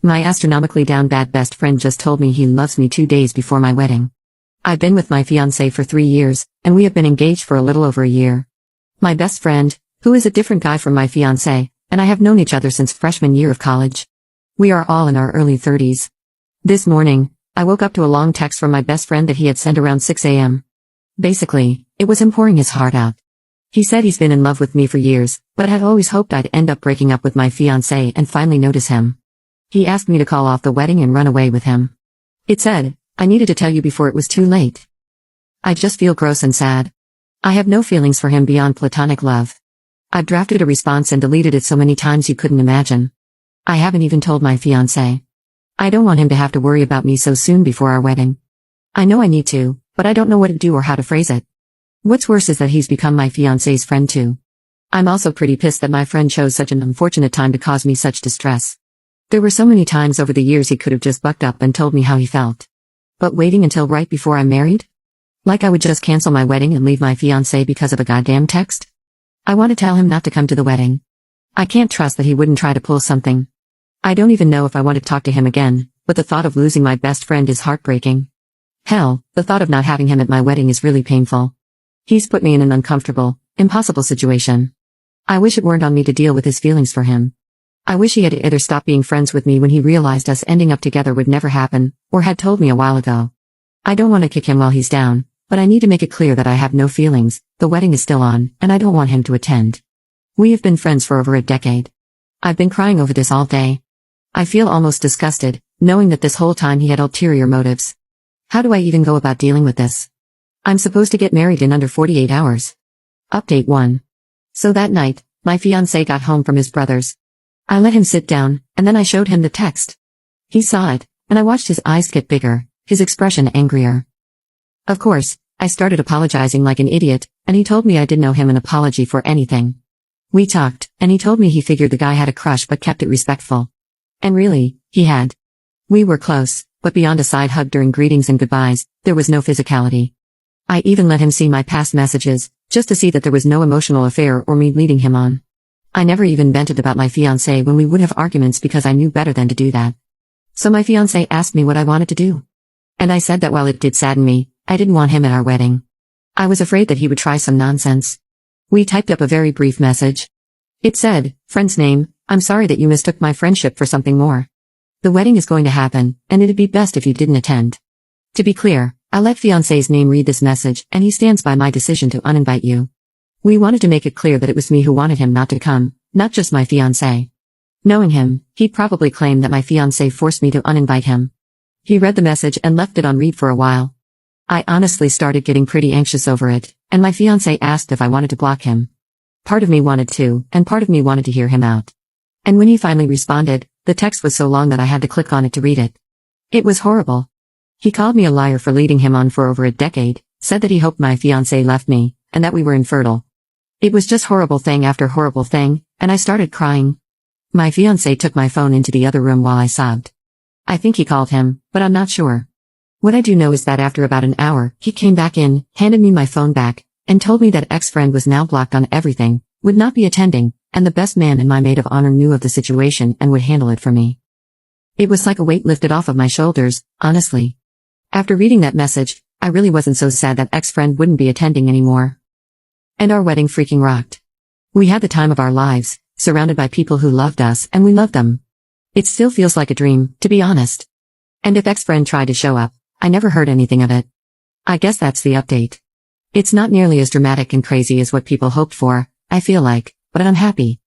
My astronomically down bad best friend just told me he loves me 2 days before my wedding. I've been with my fiancé for 3 years, and we have been engaged for a little over a year. My best friend, who is a different guy from my fiancé, and I have known each other since freshman year of college. We are all in our early 30s. This morning, I woke up to a long text from my best friend that he had sent around 6 a.m. Basically, it was him pouring his heart out. He said he's been in love with me for years, but had always hoped I'd end up breaking up with my fiancé and finally notice him. He asked me to call off the wedding and run away with him. It said, I needed to tell you before it was too late. I just feel gross and sad. I have no feelings for him beyond platonic love. I've drafted a response and deleted it so many times you couldn't imagine. I haven't even told my fiancé. I don't want him to have to worry about me so soon before our wedding. I know I need to, but I don't know what to do or how to phrase it. What's worse is that he's become my fiancé's friend too. I'm also pretty pissed that my friend chose such an unfortunate time to cause me such distress. There were so many times over the years he could have just bucked up and told me how he felt. But waiting until right before I'm married? Like I would just cancel my wedding and leave my fiancé because of a goddamn text? I want to tell him not to come to the wedding. I can't trust that he wouldn't try to pull something. I don't even know if I want to talk to him again, but the thought of losing my best friend is heartbreaking. Hell, the thought of not having him at my wedding is really painful. He's put me in an uncomfortable, impossible situation. I wish it weren't on me to deal with his feelings for him. I wish he had either stopped being friends with me when he realized us ending up together would never happen, or had told me a while ago. I don't want to kick him while he's down, but I need to make it clear that I have no feelings, the wedding is still on, and I don't want him to attend. We have been friends for over a decade. I've been crying over this all day. I feel almost disgusted, knowing that this whole time he had ulterior motives. How do I even go about dealing with this? I'm supposed to get married in under 48 hours. Update 1. So that night, my fiancé got home from his brother's. I let him sit down, and then I showed him the text. He saw it, and I watched his eyes get bigger, his expression angrier. Of course, I started apologizing like an idiot, and he told me I didn't owe him an apology for anything. We talked, and he told me he figured the guy had a crush but kept it respectful. And really, he had. We were close, but beyond a side hug during greetings and goodbyes, there was no physicality. I even let him see my past messages, just to see that there was no emotional affair or me leading him on. I never even vented about my fiancé when we would have arguments because I knew better than to do that. So my fiancé asked me what I wanted to do. And I said that while it did sadden me, I didn't want him at our wedding. I was afraid that he would try some nonsense. We typed up a very brief message. It said, friend's name, I'm sorry that you mistook my friendship for something more. The wedding is going to happen, and it'd be best if you didn't attend. To be clear, I let fiancé's name read this message, and he stands by my decision to uninvite you. We wanted to make it clear that it was me who wanted him not to come, not just my fiancé. Knowing him, he'd probably claim that my fiancé forced me to uninvite him. He read the message and left it on read for a while. I honestly started getting pretty anxious over it, and my fiancé asked if I wanted to block him. Part of me wanted to, and part of me wanted to hear him out. And when he finally responded, the text was so long that I had to click on it to read it. It was horrible. He called me a liar for leading him on for over a decade, said that he hoped my fiancé left me, and that we were infertile. It was just horrible thing after horrible thing, and I started crying. My fiancé took my phone into the other room while I sobbed. I think he called him, but I'm not sure. What I do know is that after about an hour, he came back in, handed me my phone back, and told me that ex-friend was now blocked on everything, would not be attending, and the best man and my maid of honor knew of the situation and would handle it for me. It was like a weight lifted off of my shoulders, honestly. After reading that message, I really wasn't so sad that ex-friend wouldn't be attending anymore. And our wedding freaking rocked. We had the time of our lives, surrounded by people who loved us and we loved them. It still feels like a dream, to be honest. And if ex-friend tried to show up, I never heard anything of it. I guess that's the update. It's not nearly as dramatic and crazy as what people hoped for, I feel like, but I'm happy.